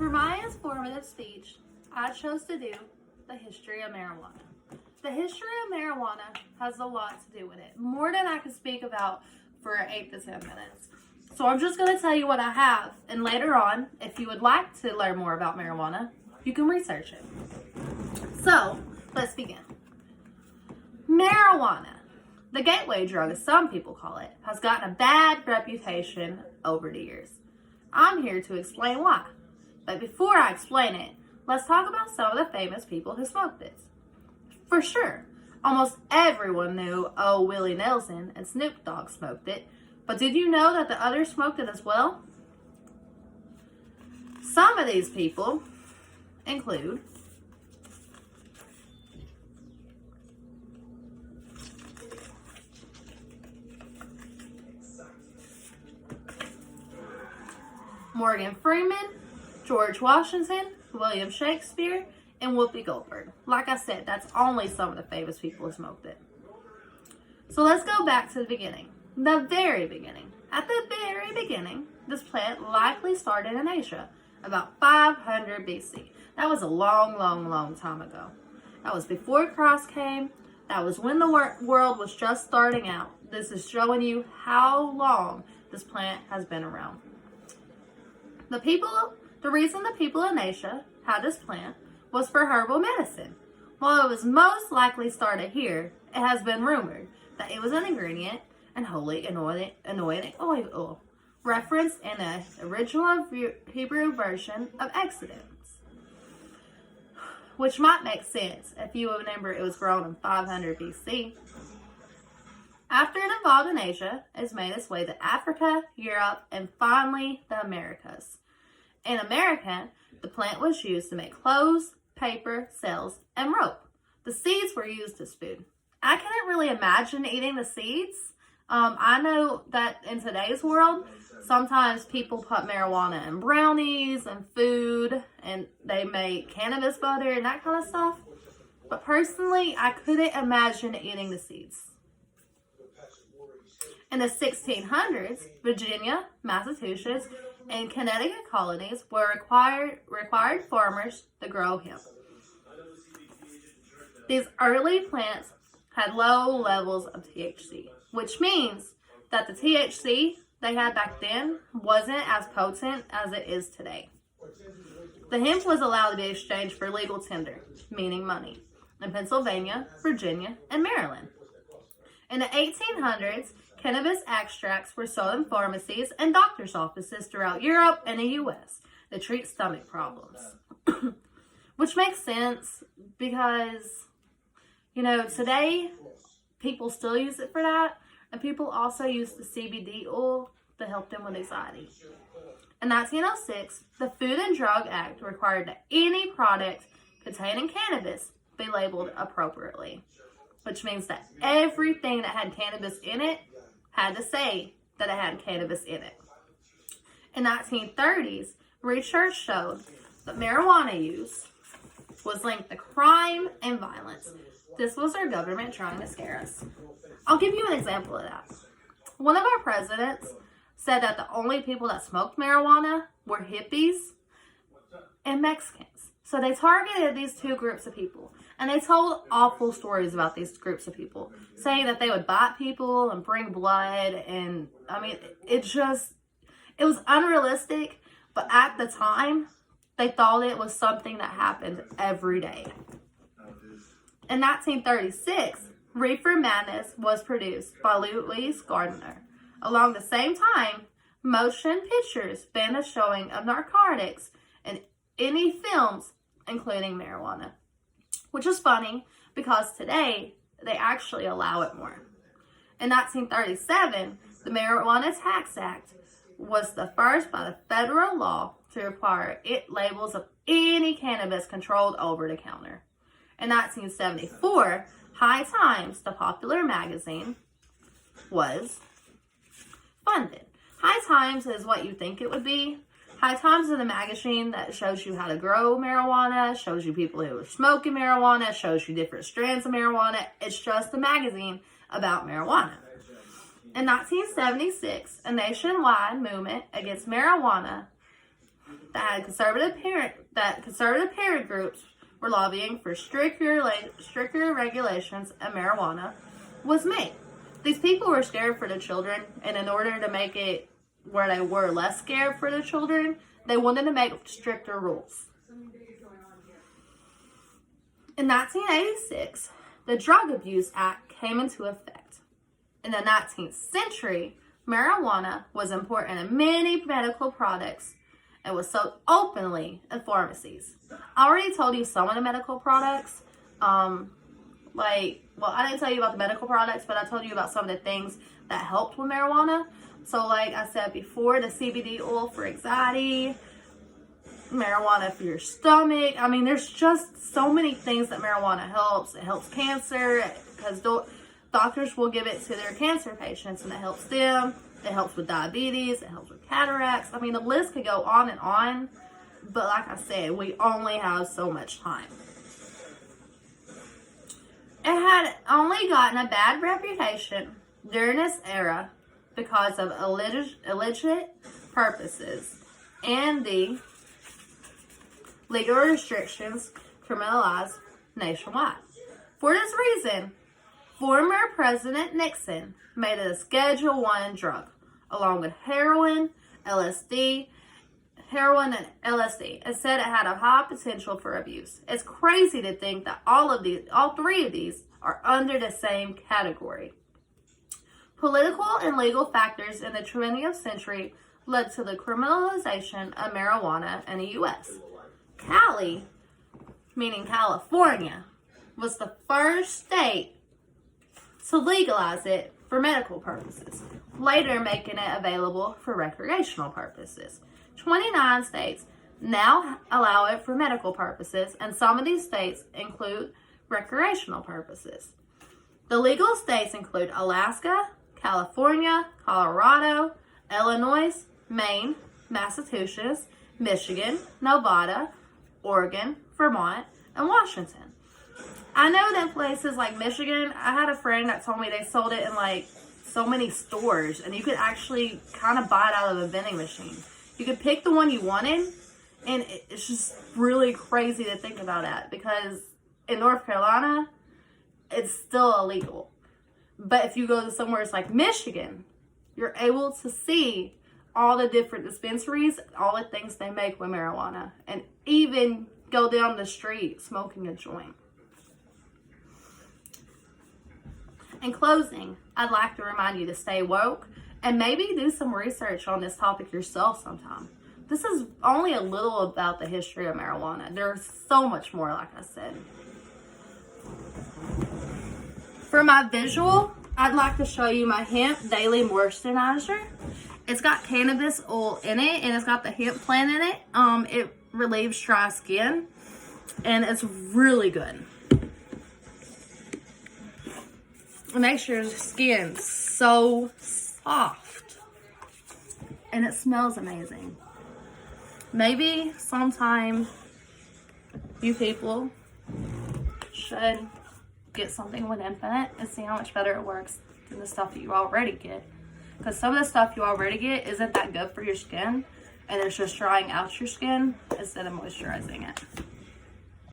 For my informative speech, I chose to do the history of marijuana. The history of marijuana has a lot to do with it, more than I could speak about for 8 to 10 minutes. So I'm just going to tell you what I have, and later on, if you would like to learn more about marijuana, you can research it. So, let's begin. Marijuana, the gateway drug as some people call it, has gotten a bad reputation over the years. I'm here to explain why. But before I explain it, let's talk about some of the famous people who smoked this. For sure, almost everyone knew Willie Nelson and Snoop Dogg smoked it, but did you know that the others smoked it as well? Some of these people include Morgan Freeman, George Washington, William Shakespeare, and Whoopi Goldberg. Like I said, that's only some of the famous people who smoked it. So let's go back to the beginning. The very beginning. At the very beginning, this plant likely started in Asia, about 500 BC. That was a long, long, long time ago. That was before Christ came. That was when the world was just starting out. This is showing you how long this plant has been around. The reason the people in Asia had this plant was for herbal medicine. While it was most likely started here, it has been rumored that it was an ingredient in holy anointing oil, referenced in the original Hebrew version of Exodus, which might make sense if you remember it was grown in 500 BC. After it evolved in Asia, it's made its way to Africa, Europe, and finally the Americas. In America, the plant was used to make clothes, paper, sails, and rope. The seeds were used as food. I couldn't really imagine eating the seeds. I know that in today's world, sometimes people put marijuana in brownies and food, and they make cannabis butter and that kind of stuff. But personally, I couldn't imagine eating the seeds. In the 1600s, Virginia, Massachusetts, and Connecticut colonies were required farmers to grow hemp. These early plants had low levels of THC, which means that the THC they had back then wasn't as potent as it is today. The hemp was allowed to be exchanged for legal tender, meaning money, in Pennsylvania, Virginia, and Maryland. In the 1800s, cannabis extracts were sold in pharmacies and doctor's offices throughout Europe and the U.S. to treat stomach problems. Which makes sense because, today people still use it for that, and people also use the CBD oil to help them with anxiety. In 1906, the Food and Drug Act required that any product containing cannabis be labeled appropriately, which means that everything that had cannabis in it had to say that it had cannabis in it. In 1930s, research showed that marijuana use was linked to crime and violence. This was our government trying to scare us. I'll give you an example of that. One of our presidents said that the only people that smoked marijuana were hippies and Mexicans. So they targeted these two groups of people. And they told awful stories about these groups of people, saying that they would bite people and bring blood. And it was unrealistic. But at the time, they thought it was something that happened every day. In 1936, Reefer Madness was produced by Louise Gardner. Along the same time, motion pictures banned the showing of narcotics in any films, including marijuana. Which is funny because today they actually allow it more. In 1937, the Marijuana Tax Act was the first by the federal law to require labels of any cannabis controlled over the counter. In 1974, High Times, the popular magazine, was funded. High Times is what you think it would be. High Times is a magazine that shows you how to grow marijuana, shows you people who are smoking marijuana, shows you different strands of marijuana. It's just a magazine about marijuana. In 1976, a nationwide movement against marijuana that conservative parent groups were lobbying for stricter regulations of marijuana was made. These people were scared for the children, and in order to make it where they were less scared for the children, they wanted to make stricter rules. In 1986, the Drug Abuse Act came into effect. In the 19th century, marijuana was imported in many medical products and was sold openly in pharmacies. I already told you some of the medical products. I didn't tell you about the medical products, but I told you about some of the things that helped with marijuana. So like I said before, the CBD oil for anxiety, marijuana for your stomach. I mean, there's just so many things that marijuana helps. It helps cancer because doctors will give it to their cancer patients and it helps them. It helps with diabetes. It helps with cataracts. I mean, the list could go on and on. But like I said, we only have so much time. It had only gotten a bad reputation during this era because of illicit purposes and the legal restrictions criminalized nationwide. For this reason, former President Nixon made it a Schedule I drug, along with heroin, LSD, and said it had a high potential for abuse. It's crazy to think that all three of these are under the same category. Political and legal factors in the 20th century led to the criminalization of marijuana in the U.S. Cali, meaning California, was the first state to legalize it for medical purposes, later making it available for recreational purposes. 29 states now allow it for medical purposes, and some of these states include recreational purposes. The legal states include Alaska, California, Colorado, Illinois, Maine, Massachusetts, Michigan, Nevada, Oregon, Vermont, and Washington. I know that places like Michigan, I had a friend that told me they sold it in like so many stores, and you could actually kind of buy it out of a vending machine. You could pick the one you wanted, and it's just really crazy to think about that because in North Carolina, it's still illegal. But if you go to somewhere it's like Michigan, you're able to see all the different dispensaries, all the things they make with marijuana, and even go down the street smoking a joint. In closing, I'd like to remind you to stay woke and maybe do some research on this topic yourself sometime. This is only a little about the history of marijuana. There's so much more, like I said. For my visual, I'd like to show you my hemp daily moisturizer. It's got cannabis oil in it, and it's got the hemp plant in it. It relieves dry skin, and it's really good. It makes your skin so soft, and it smells amazing. Maybe sometime you people should get something with Infinite and see how much better it works than the stuff that you already get. Because some of the stuff you already get isn't that good for your skin, and it's just drying out your skin instead of moisturizing it.